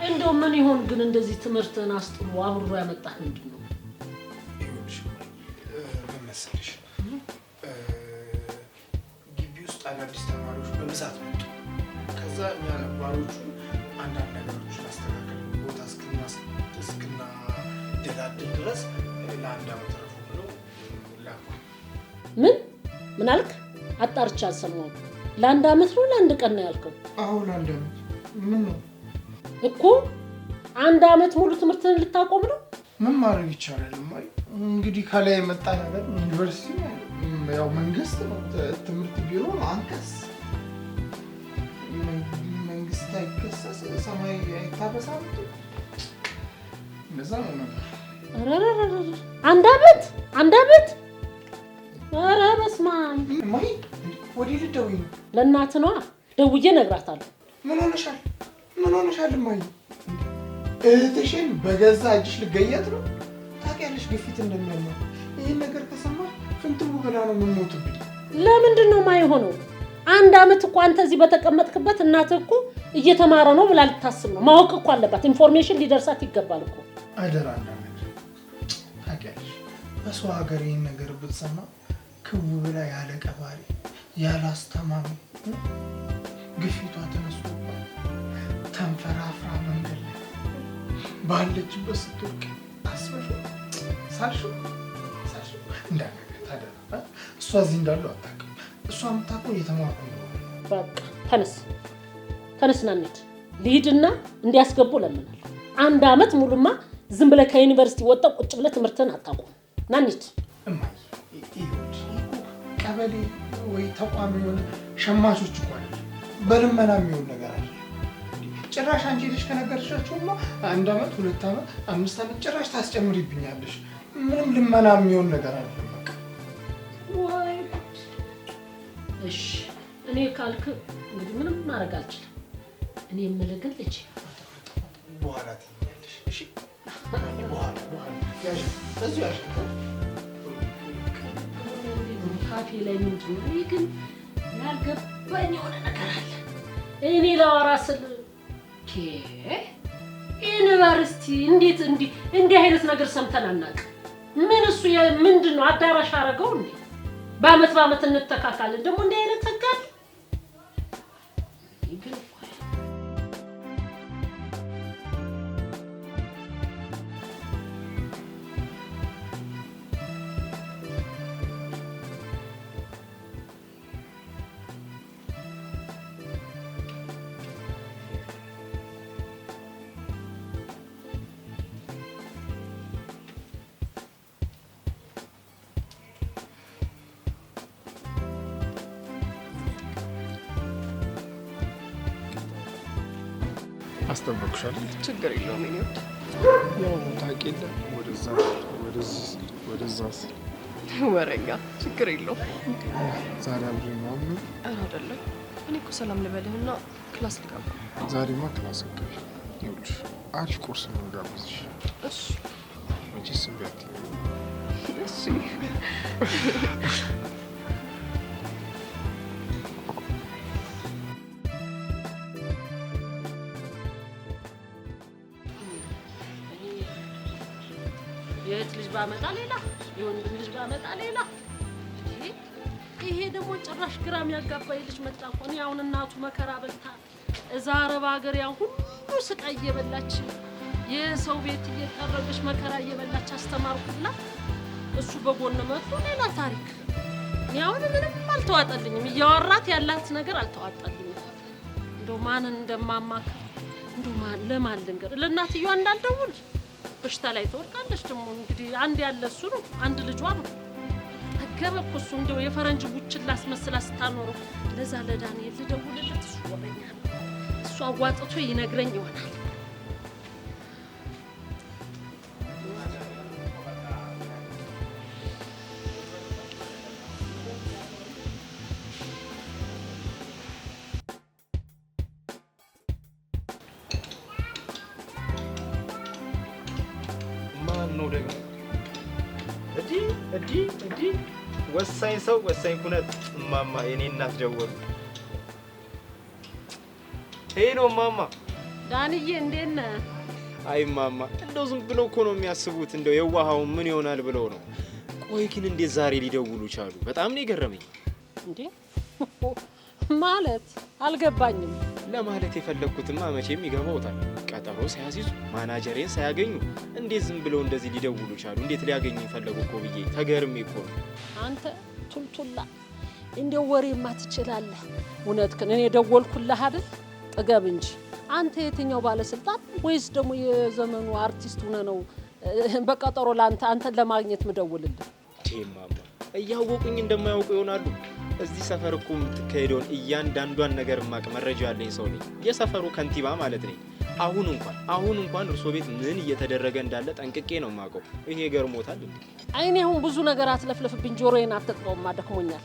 እንደው ምን ይሆን ግን እንደዚህ ትምህርትን አስጥሎ አብሮ ያመጣህ ምንድነው? ይኸውልሽ በመሰለሽ ግቢ ውስጥ አዳዲስ ተማሪዎች በብዛት መጡ። ከዛ እኛ ነባሮቹ አንዳንድ ነገሮችን አስተካከል ቦታ እስክና ደላድል ድረስ ለአንድ ዓመት ረፉ ብለው ላኩ። ምን አልክ? አጣርቻ አልሰማሁም። ለአንድ ዓመት ነው ለአንድ ቀን ነው ያልከው? አዎ ለአንድ ዓመት። ምን ነው እኮ አንድ ዓመት ሙሉ ትምህርትን ልታቆም ነው? ምን ማድረግ ይቻላል? እንግዲህ ከላይ የመጣ ነገር ዩኒቨርሲቲ ያው መንግስት ነው፣ ትምህርት ቢሮ ነው። አንተስ መንግስት አይከሰስ ሰማይ አይታበሳም። እንደዛ ነው ነገር። አንድ ዓመት ኧረ በስመ አብ። እማዬ ወዲህ ልትደውይ ነው? ለእናትህ ነዋ፣ ደውዬ እነግራታለሁ። ምን ሆነሻል እማዬ? እህትሽን በገዛ እጅሽ ልትገያት ነው? ታውቂያለሽ ግፊት እንደሚያመው። ይህን ነገር ከሰማሽ ፍንትው ብላ ነው የምሞትብኝ። ለምንድን ነው የማይሆነው? አንድ ዓመት እኮ አንተ እዚህ በተቀመጥክበት እናትህ እኮ እየተማረ ነው ብላ ልታስብ ነው። ማወቅ እኮ አለባት። ኢንፎርሜሽን ሊደርሳት ይገባል እኮ። አይደራ ታውቂያለሽ፣ በሰው ሀገር ይህን ነገር ብትሰማ ክው ብላ ያለ ቀባሪ ያለ አስተማሚ ግፊቷ ተነስቶባት ተንፈራፍራ መንገድ ላይ ባለችበት ስትወድቅ አስበሽ ሳልሽው እንዳነገር ታደራ። እሷ እዚህ እንዳለው አታውቅም። እሷ የምታውቀው እየተማርኩ ነው። በቃ ተነስ ና እንሂድ። ልሂድና እንዲያስገቡ ለምናለሁ። አንድ ዓመት ሙሉማ ዝም ብለህ ከዩኒቨርሲቲ ወጣው ቁጭ ብለህ ትምህርትህን አታውቁም። ና እንሂድ። እማዬ ቀበሌ ወይ ተቋም የሆነ ሸማቾች እኮ አለ፣ በልመና የሚሆን ነገር አለ። ጭራሽ አንቺ ልጅ ከነገርሻቸውማ 1 ዓመት 2 ዓመት 5 ዓመት ጭራሽ ታስጨምሪብኛለሽ። ምንም ልመና የሚሆን ነገር አለ። በቃ ወይ እሺ፣ እኔ ካልክ እንግዲህ ምንም ማድረግ አልችልም። እኔ የምልህ ግን ልጅ በኋላ ትይኛለሽ። እሺ በኋላ ያዥ በዚሁ ያዥ ካፌ ላይ ምንድን ነው? ይህ ግን ያልገባኝ የሆነ ነገር አለ። እኔ ላወራ ስል ዩኒቨርሲቲ እንዴት እንዲህ አይነት ነገር ሰምተን አናውቅም። ምን እሱ ምንድን ነው አዳራሽ አደረገው እንዴ? በአመት እንተካካለን። ደግሞ እንዲህ አይነት ተጋል አስጠበቅሻል። ችግር የለውም። እኔ ያው ታውቂ የለ ወደዛ ወረኛ ችግር የለውም። ዛሬ አብሬ ነው ምን አይደለም። እኔ እኮ ሰላም ልበልህና ክላስ ልገባ። ዛሬማ ክላስ ገቢ። ይኸውልሽ አሪፍ ቁርስ ነው ጋብዝሽ። እሺ መቼስ እምቢ። እሺ የት ልጅ ባመጣ ሌላ የወንድም ልጅ ባመጣ ሌላ። ይሄ ደግሞ ጭራሽ ግራም ያጋባይ ልጅ መጣ እኮ። እኔ አሁን እናቱ መከራ በልታ እዛ አረብ ሀገር ያን ሁሉ ስቃይ እየበላች የሰው ቤት እየጠረገች መከራ እየበላች አስተማርኩና እሱ በጎን መጥቶ ሌላ ታሪክ። እኔ አሁን ምንም አልተዋጠልኝም። እያወራት ያላት ነገር አልተዋጠልኝም። እንደው ማንን እንደማማክር እንደው ለማን ልንገር? ለእናትየዋ እንዳልደውል በሽታ ላይ ትወድቃለች። ደግሞ እንግዲህ አንድ ያለ እሱ ነው፣ አንድ ልጇ ነው። አገበኩ እሱ እንደው የፈረንጅ ቡችላ አስመስላ ስታኖረው ለዛ ለዳንኤል ልደውልለት እሱ ወረኛል። እሱ አዋጥቶ ይነግረኝ ይሆናል። ነው ደግሞ እዲ ወሳኝ ሰው ወሳኝ ኩነት ማማ የኔ እናት ደወሉ። ይሄ ነው ማማ ዳንዬ እንዴት ነህ? አይ ማማ እንደው ዝም ብለው እኮ ነው የሚያስቡት። እንደው የዋሃው ምን ይሆናል ብለው ነው። ቆይ ግን እንዴት ዛሬ ሊደውሉ ቻሉ? በጣም ነው የገረመኝ። እንዴ ማለት አልገባኝም። ለማለት የፈለኩትማ መቼም ይገባውታል። ቀጠሮ ሳያሲዙ ማናጀሬን ሳያገኙ እንዴት ዝም ብለው እንደዚህ ሊደውሉ ቻሉ? እንዴት ሊያገኙኝ ፈለጉ እኮ ብዬ ተገርሜ እኮ ነው። አንተ ቱልቱላ እንደው ወሬማ ትችላለህ። እውነትህን እኔ ደወልኩልህ አይደል? ጥገብ እንጂ አንተ የትኛው ባለስልጣን ወይስ ደግሞ የዘመኑ አርቲስት ሆነ ነው በቀጠሮ ላንተ አንተን ለማግኘት ምደውልልህ? ማማ እያወቁኝ እንደማያውቁ ይሆናሉ። እዚህ ሰፈር እኮ የምትካሄደውን እያንዳንዷን ነገር ማቅ መረጃ ያለኝ ሰው ነኝ። የሰፈሩ ከንቲባ ማለት ነኝ። አሁን እንኳን እርሶ ቤት ምን እየተደረገ እንዳለ ጠንቅቄ ነው የማውቀው። ይሄ ገርሞታል እንዴ? አይኔ አሁን ብዙ ነገር አትለፍለፍብኝ፣ ጆሮዬን አትጥረውማ፣ ደክሞኛል።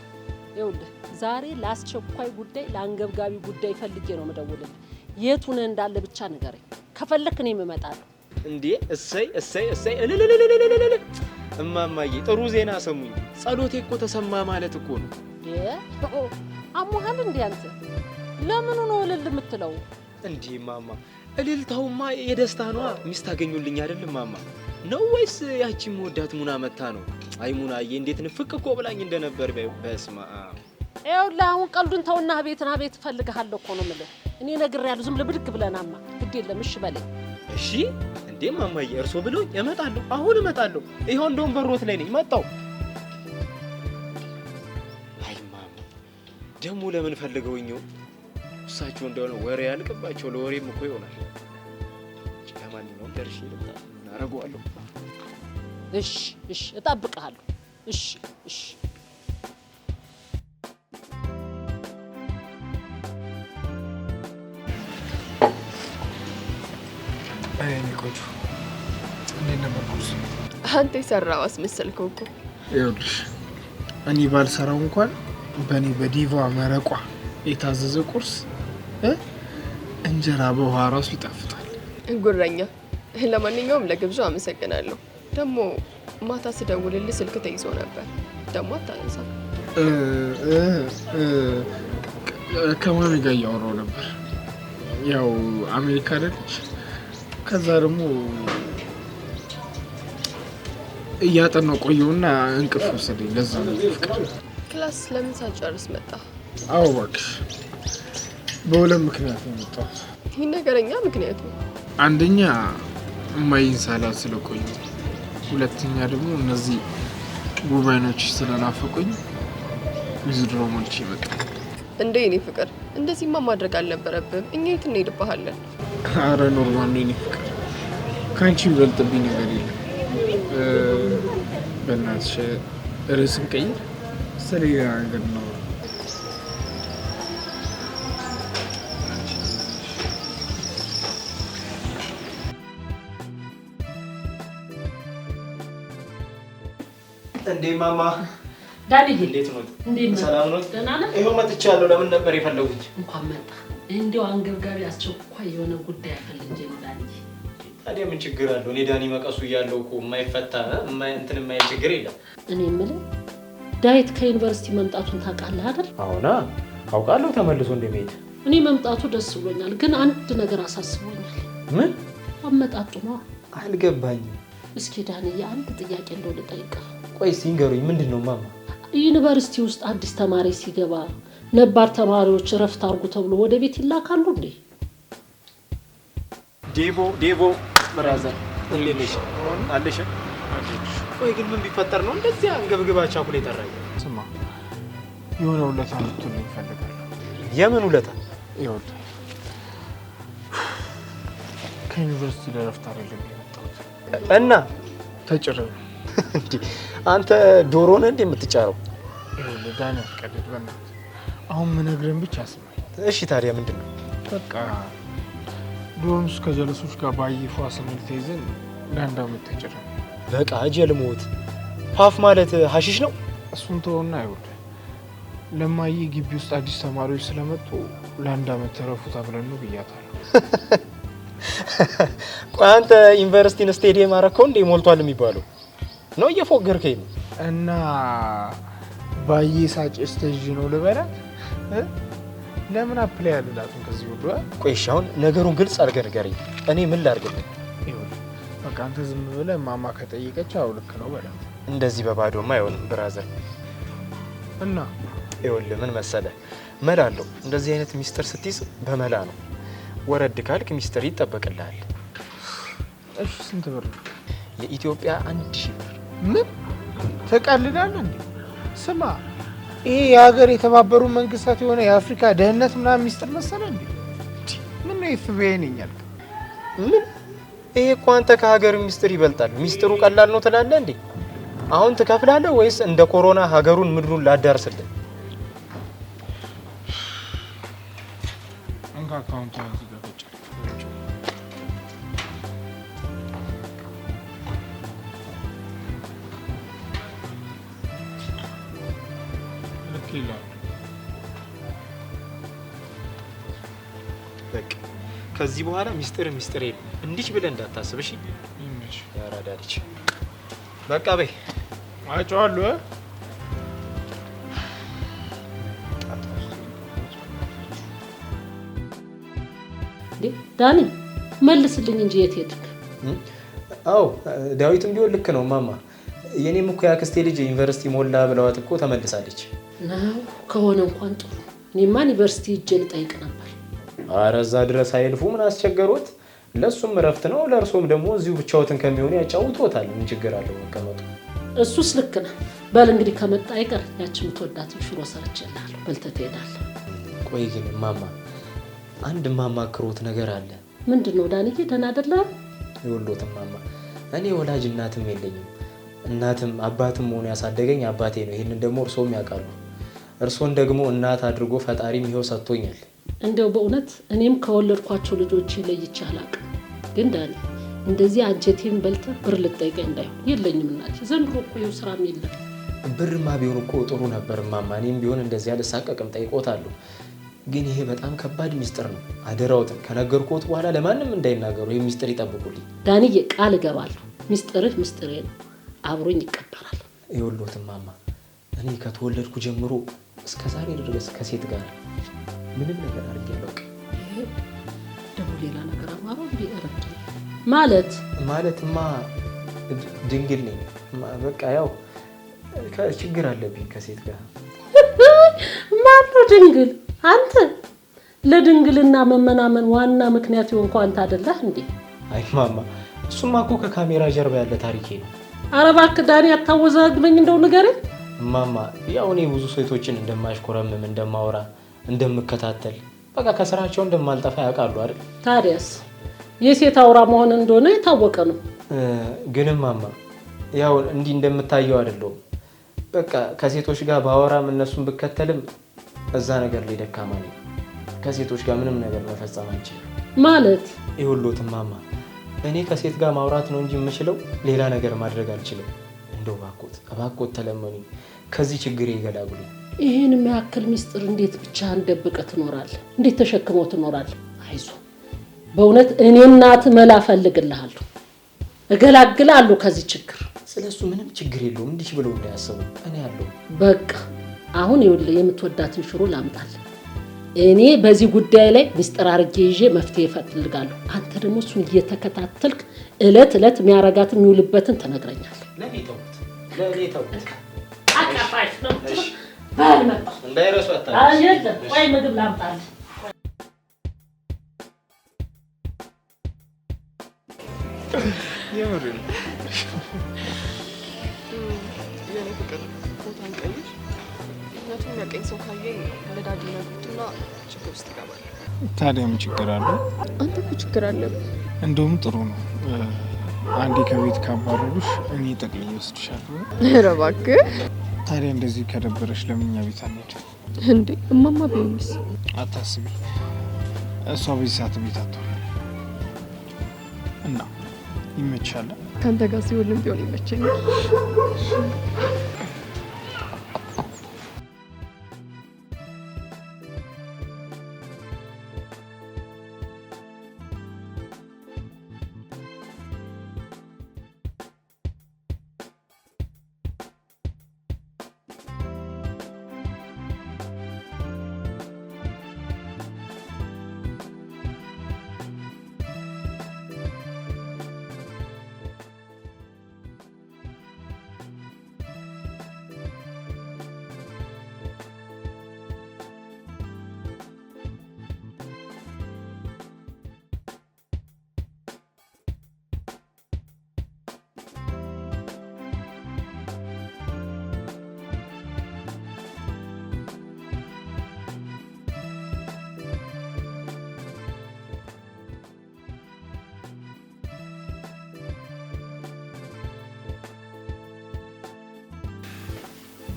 ይኸውልህ ዛሬ ለአስቸኳይ ጉዳይ ለአንገብጋቢ ጉዳይ ፈልጌ ነው የምደውልልህ። የት ሆነህ እንዳለ ብቻ ንገረኝ። ከፈለክ እኔም እመጣለሁ። እንዴ እሰይ እልልልልልልል እማማዬ ጥሩ ዜና ሰሙኝ። ጸሎቴ እኮ ተሰማ ማለት እኮ ነው። አሞሃል እንዴ አንተ? ለምኑ ነው እልል የምትለው? እንዴ ማማ እልልታውማ የደስታ ነዋ። ሚስት አገኙልኝ አይደል ማማ? ነው ወይስ ያቺ ወዳት ሙና መታ ነው? አይ ሙናዬ እንዴት ንፍቅ እኮ ብላኝ እንደነበር በስማ። ይኸውልህ አሁን ቀልዱን ተውና ቤት ፈልግሃለሁ እኮ ነው የምልህ። እኔ ነግሬሃለሁ። ዝም ብለህ ብድግ ብለናማ ግድ የለም እሺ በለኝ። እሺ እንዴ ማማዬ እርሶ ብለውኝ እመጣለሁ። አሁን እመጣለሁ። ይኸው እንደውም በሮት ላይ ነኝ መጣሁ። አይ ማማ ደግሞ ለምን ፈልገውኝ? እሳቸው እንደሆነ ወሬ ያልቅባቸው ለወሬም እኮ ይሆናል። ለማንኛውም ደርሼ ልምጣ እናደርገዋለሁ። እሺ እጠብቅሃለሁ። እሺ እኔ ቆንጆ እንዴት ነበር ቁርስ? አንተ የሰራው አስመሰልከው እኮ። ይኸውልሽ እኔ ባልሰራው እንኳን በእኔ በዲቫ መረቋ የታዘዘ ቁርስ እንጀራ በውሃ ራሱ ይጣፍጣል። ጉረኛ። ለማንኛውም ለግብዣው አመሰግናለሁ። ደግሞ ማታ ስደውልልህ ስልክ ተይዞ ነበር፣ ደግሞ አታነሳ። ከማሚ ጋር እያወራሁ ነበር። ያው አሜሪካ አይደለች። ከዛ ደግሞ እያጠናሁ ቆየሁና እንቅልፍ ወሰደኝ። ለዛ ነው ፍቅር። ክላስ ለምን ሳጨርስ መጣ? አዎ እባክሽ በሁለት ምክንያት ነው የመጣሁት። ይህ ነገረኛ ምክንያቱ አንደኛ እማዬን ሳላት ስለቆዩ፣ ሁለተኛ ደግሞ እነዚህ ውብ አይኖች ስለናፈቁኝ ዊዝድሮ ሞልቼ መጣ። እንደ እኔ ፍቅር እንደዚህማ ማድረግ አልነበረብህም። እኛ የት እንሄድብሃለን? አረ ኖርማል ነው የኔ ፍቅር፣ ከአንቺ የሚበልጥብኝ ነገር የለም። በእናትሽ ርዕስን ቀይር፣ ስለሌላ ነገር ነው። እንዴ ማማ ዳንዬ እንዴት ነው? እንዴት ነው? ሰላም ነው? ደህና ነህ? ይኸው መጥቻለሁ። ለምን ነበር የፈለጉት? እንኳን መጣ። እንዲያው አንገብጋቢ አስቸኳይ የሆነ ጉዳይ ፈልጌ ነው ዳንዬ። ታዲያ ምን ችግር አለው? እኔ ዳኒ መቀሱ እያለው እኮ የማይፈታ እንትን የማይል ችግር የለም። እኔ የምልህ ዳዊት ከዩኒቨርሲቲ መምጣቱን ታውቃለህ አይደል? አሁና አውቃለሁ ተመልሶ እንደሚሄድ። እኔ መምጣቱ ደስ ብሎኛል፣ ግን አንድ ነገር አሳስቦኛል። ምን? አመጣጡ ነው። አልገባኝም። እስኪ ዳንዬ አንድ ጥያቄ እንደው ልጠይቅህ። ቆይ እስኪ ንገሩኝ። ምንድን ነው ማማ? ዩኒቨርሲቲ ውስጥ አዲስ ተማሪ ሲገባ ነባር ተማሪዎች እረፍት አድርጉ ተብሎ ወደ ቤት ይላካሉ እንዴ? ዴቦ ብራዘር እንዴት ነሽ? አለሽ? ቆይ ግን ምን ቢፈጠር ነው እንደዚህ አንገብግባችሁ አኩል የጠራኝ? ስማ የሆነ ውለታ ልትውልኝ እፈልጋለሁ። የምን ውለታ? ይኸውልህ ከዩኒቨርሲቲ ለእረፍት አይደለም የመጣሁት እና ተጭረው እንዴ አንተ ዶሮ ነህ እንዴ የምትጫረው? ይኸውልህ ዳኒ አትቀልድ በእናትህ። አሁን ምነግርህን ብቻ ስማኝ። እሺ ታዲያ ምንድን ነው? በቃ ዶርም ውስጥ ከጀለሶች ጋር ባይፏ ስንል ተይዘን ለአንድ አመት ተጭረን። በቃ ጀል ሞት ፓፍ ማለት ሀሺሽ ነው። እሱን ተወውና ይኸውልህ ለማዬ ግቢ ውስጥ አዲስ ተማሪዎች ስለመጡ ለአንድ አመት ተረፉ ተብለን ነው ብያታለሁ። ቆይ አንተ ዩኒቨርሲቲን ስቴዲየም አረከው እንዴ ሞልቷል የሚባለው ነው? እየፎገርከኝ ነው። እና ባዬ ሳጭ ስቴጅ ነው ልበላት? ለምን አፕላይ ያልላቱን ከዚህ ሁሉ? ቆይ እሺ አሁን ነገሩን ግልጽ አድርገህ ንገረኝ። እኔ ምን ላድርግልህ? ይኸውልህ በቃ አንተ ዝም ብለህ ማማ ከጠየቀች አዎ ልክ ነው በላት። እንደዚህ በባዶማ አይሆንም ብራዘር። እና ይኸውልህ ምን መሰለህ መላ አለው። እንደዚህ አይነት ሚስጥር ስትይዝ በመላ ነው። ወረድ ካልክ ሚስጥር ይጠበቅልሃል። እሺ ስንት ብር ነው? የኢትዮጵያ 1000 ብር። ምን ተቀልዳለህ እንዴ? ስማ ይሄ የሀገር የተባበሩ መንግስታት የሆነ የአፍሪካ ደህንነት ምናምን ሚስጥር መሰለህ እንዴ? ምን ነው ኤፍቢአይ ነኝ ያልክ? ምን ይሄ እኮ አንተ ከሀገር ሚስጥር ይበልጣል። ሚስጥሩ ቀላል ነው ትላለህ እንዴ? አሁን ትከፍላለህ ወይስ እንደ ኮሮና ሀገሩን ምድሩን ላዳርስልህ? አንካ አካውንት አንተ ገፈጭ ልክ በቃ ከዚህ በኋላ ሚስጥር የለም። እንዲህ ብለህ እንዳታስብ እሺ? ይመች ያራዳ ልጅ በቃ በይ አጫዋለሁ። ዳኒ መልስልኝ እንጂ የት ሄድክ? አዎ ዳዊትም ቢሆን ልክ ነው ማማ። የኔም እኮ ያክስቴ ልጅ ዩኒቨርሲቲ ሞላ ብለዋት እኮ ተመልሳለች። ነው ከሆነ እንኳን ጥሩ። እኔማ ዩኒቨርሲቲ ሂጅ ልጠይቅ ነበር። ኧረ እዛ ድረስ አይልፉ። ምን አስቸገሮት? ለሱም እረፍት ነው፣ ለእርሶም ደግሞ እዚሁ ብቻዎትን ከሚሆኑ ያጫውቶታል። ምን ችግር አለው መቀመጡ? እሱስ ልክ ነህ። በል እንግዲህ ከመጣ አይቀር ያችን የምትወዳትን ሽሮ ሰርቼልሃለሁ፣ በልተህ ትሄዳለህ። ቆይ ግን ማማ አንድ ማማክሮት ነገር አለ። ምንድን ነው ዳንዬ? ደህና አይደለህም? ይኸውልዎትም ማማ እኔ ወላጅ እናትም የለኝም። እናትም አባትም ሆኖ ያሳደገኝ አባቴ ነው። ይህንን ደግሞ እርሶም ያውቃሉ። እርሶን ደግሞ እናት አድርጎ ፈጣሪም ይኸው ሰጥቶኛል። እንደው በእውነት እኔም ከወለድኳቸው ልጆች ለይቼ አላውቅም። ግን ዳኒ እንደዚህ አንጀቴን በልተህ ብር ልጠይቀኝ እንዳይሆን። የለኝም እናቴ፣ ዘንድሮ እኮ ይኸው ስራም የለም። ብርማ ቢሆን እኮ ጥሩ ነበር ማማ። እኔም ቢሆን እንደዚህ አልሳቀቅም፣ ጠይቆታለሁ። ግን ይሄ በጣም ከባድ ሚስጥር ነው። አደራዎትን ከነገርኩት በኋላ ለማንም እንዳይናገሩ። ይህ ሚስጥር ይጠብቁልኝ። ዳንዬ ቃል እገባለሁ። ሚስጥርህ ምስጢሬ ነው፣ አብሮኝ ይቀበራል። ይኸውልዎትም ማማ እኔ ከተወለድኩ ጀምሮ እስከ ዛሬ ድረስ ከሴት ጋር ምንም ነገር አድርጌ አላውቅም። ደግሞ ሌላ ነገር አማሮ እንዴ? አረክ ማለትማ ድንግል ነኝ። በቃ ያው ችግር አለብኝ ከሴት ጋር። ማነው ድንግል? አንተ። ለድንግልና መመናመን ዋና ምክንያት የሆንከው አንተ አይደለህ እንዴ? አይ ማማ እሱማ እኮ ከካሜራ ጀርባ ያለ ታሪኬ ነው። ኧረ እባክህ ዳኒ አታወዛግበኝ፣ እንደው ንገረኝ። ማማ ያው እኔ ብዙ ሴቶችን እንደማሽኮረምም እንደማወራ እንደምከታተል በቃ ከስራቸው እንደማልጠፋ ያውቃሉ አይደል? ታዲያስ የሴት አውራ መሆን እንደሆነ የታወቀ ነው። ግንም ማማ ያው እንዲህ እንደምታየው አይደለሁም። በቃ ከሴቶች ጋር ባወራም እነሱን ብከተልም እዛ ነገር ላይ ደካማ ነኝ። ከሴቶች ጋር ምንም ነገር መፈጸም አንችልም። ማለት ይኸውልዎትም ማማ እኔ ከሴት ጋር ማውራት ነው እንጂ የምችለው ሌላ ነገር ማድረግ አልችልም። እንደው እባክዎት ተለመኑኝ፣ ከዚህ ችግር ይገላግሉኝ። ይህን የሚያክል ሚስጥር እንዴት ብቻህን ደብቀህ ትኖራለህ? እንዴት ተሸክመው ትኖራለህ? አይዞህ በእውነት እኔ እናትህ መላ እፈልግልሃለሁ፣ እገላግልሃለሁ ከዚህ ችግር። ስለሱ ምንም ችግር የለውም፣ እንዲህ ብለው እንዳያስቡ እኔ ያለው። በቃ አሁን ይኸውልህ የምትወዳትን ሽሮ ላምጣልህ። እኔ በዚህ ጉዳይ ላይ ሚስጥር አድርጌ ይዤ መፍትሄ እፈልጋለሁ። አንተ ደግሞ እሱን እየተከታተልክ እለት የሚያረጋት የሚውልበትን ትነግረኛለህ። ለኔ ተውት። አቃፋሽ ነው ባል መጣ እንዳይረሱ የለም። ቆይ ምግብ ላምጣልህ። የምር የኔ ፍቅር ቦታን ቀይር። ምክንያቱም የሚያውቀኝ ሰው ካየኝ ለዳዲ ነግሩትና ችግር ውስጥ ይገባል። ታዲያ ምን ችግር አለው? አንተ እኮ ችግር አለብህ። እንደውም ጥሩ ነው። አንዴ ከቤት ካባረሩሽ እኔ ጠቅልዬ ወስድሻለሁ። ኧረ እባክህ። ታዲያ እንደዚህ ከደበረሽ ለምን እኛ ቤት አንሄድም እንዴ? እማማ ቢሆንስ? አታስቢ፣ እሷ በዚህ ሰዓት ቤት አትሆንም እና ይመችሻል። ከአንተ ጋር ሲሆንም ቢሆን ይመቸኛል።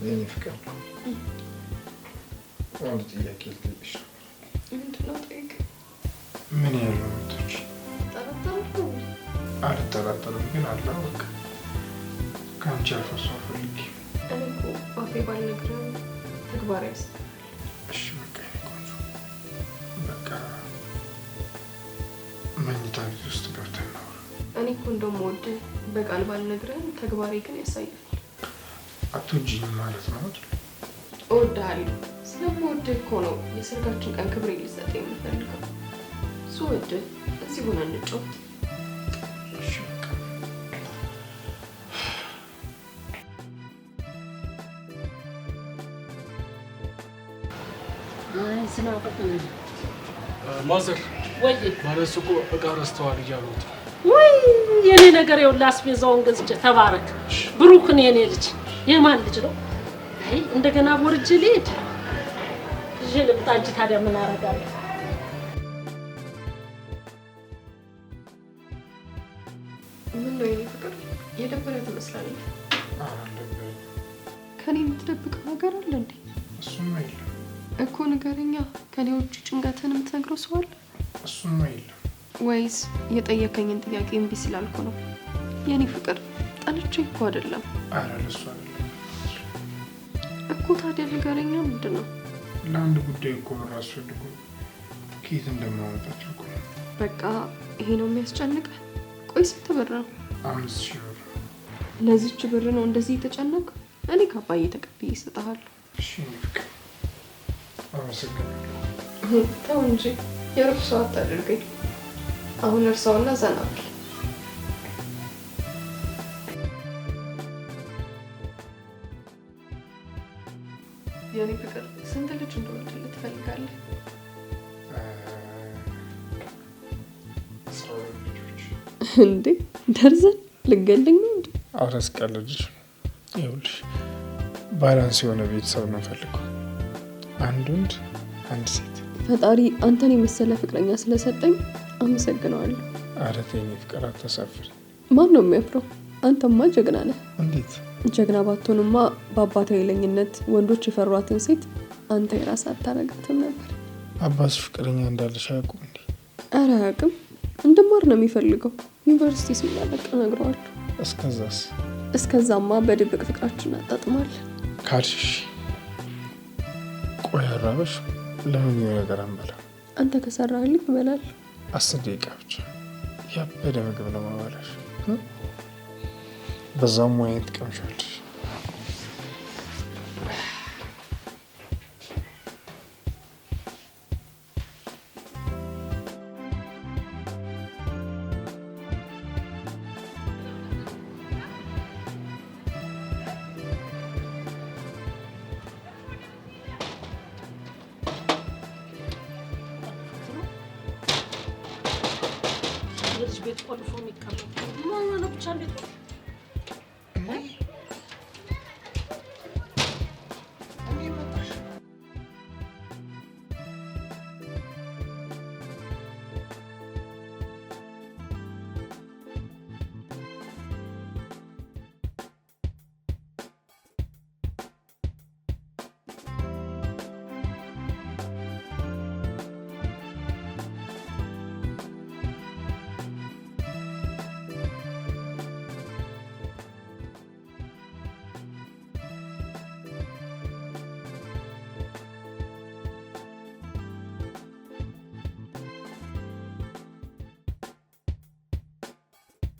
የኔ ፍቅር አንድ ጥያቄ ልጠይቅሽ። ምንድን ነው? ጠይቅ። ምን ያህል ነው የምትወጪ? ጠረጠርኩ። አልጠራጠርም፣ ግን አለ በቃ ከአንቺ አልፎ ሰው ፈልጌ። እኔ እኮ አፌ ባልነግርህም ተግባር ያስፈልጋል። እሺ በቃ የኔ ቆንጆ፣ በቃ መኝታ ቤት ውስጥ ገብተን ነው። እኔ እኮ እንደምወድህ በቃል ባልነግርህም ተግባሬ ግን ያሳያል። አትወጂኝም ማለት ነው? እወድሃለሁ። ስለምወድህ እኮ ነው የሰርጋችን ቀን ክብሬ ሊሰጥ የምፈልገው። ስወድህ እዚህ ሆነ እንጫወት። እሺ በቃ አይ ስናፈቅ ማዘር ወይ ማለት እኮ እቃ ረስተዋል እያሉት። ወይ የኔ ነገር ይኸውልህ፣ አስቤዛውን ገዝቼ ተባረክ። ብሩክን የኔ ልጅ የማን ልጅ ነው? አይ እንደገና ወርጄ ልሂድ ይዤ ልምጣ እንጂ ታዲያ ምን አደርጋለሁ? ምን ነው የኔ ፍቅር የደበረህ ትመስላለህ። ከኔ የምትደብቀው ነገር አለ እንዴ? እሱማ የለም እኮ ንገረኛ። ከኔ ውጭ ጭንቀትህን የምትነግረው ሰው አለ? እሱማ የለም። ወይስ የጠየከኝን ጥያቄ እምቢ ስላልኩ ነው? የኔ ፍቅር ጠልቼ እኮ አይደለም። ኧረ ለእሱ አይደለም እኮ። ታዲያ ንገረኛ፣ ምንድን ነው? ለአንድ ጉዳይ እኮ ብር አስፈልጎ ከየት እንደማመጣቸው እኮ ነው። በቃ ይሄ ነው የሚያስጨንቀህ? ቆይ ስንት ብር ነው? 5000 ብር። ለዚች ብር ነው እንደዚህ የተጨነቀ? እኔ ከአባዬ ተቀብዬ እሰጥሃለሁ። እሺ ፍቅር አመሰግናለሁ። ተው እንጂ የሩቅ ሰው አታድርገኝ። አሁን እርሳውና ዘና በል። የኔ ፍቅር ስንት ልጅ እንደወልድልህ ትፈልጋለህ? 12 ልጆች። እንዴ ደርዘን ልገልኝ ነው እንዴ? አረስቀል ልጅ ይኸውልሽ፣ ባላንስ የሆነ ቤተሰብ ነው ፈልገው፣ አንድ ወንድ አንድ ሴት። ፈጣሪ አንተን የመሰለ ፍቅረኛ ስለሰጠኝ አመሰግነዋለሁ። ኧረ ተይ የኔ ፍቅር አታሳፍሪ። ማን ነው የሚያፍረው? አንተማ ጀግና ነህ። እንዴት ጀግና ባትሆንማ በአባቴ ኃይለኝነት ወንዶች የፈሯትን ሴት አንተ የራስ አታረጋትም ነበር። አባትሽ ፍቅረኛ እንዳለሽ አያውቁም እንዴ? ኧረ አያውቅም። እንድማር ነው የሚፈልገው። ዩኒቨርሲቲ ሲመረቅ እነግረዋለሁ። እስከዛስ? እስከዛማ በድብቅ ፍቅራችን አጣጥማለን። ካልሽ ቆይ አራበሽ፣ ለምን የሆነ ነገር አንበላ? አንተ ከሰራህልኝ እበላለሁ። 10 ደቂቃ ብቻ ያበደ ምግብ ነው ማበላሽ። በዛም አይነት ቀምሻለሽ። የልጅ ቤት ቆልፎ የሚቀመጥ ማን ነው ብቻ እንዴት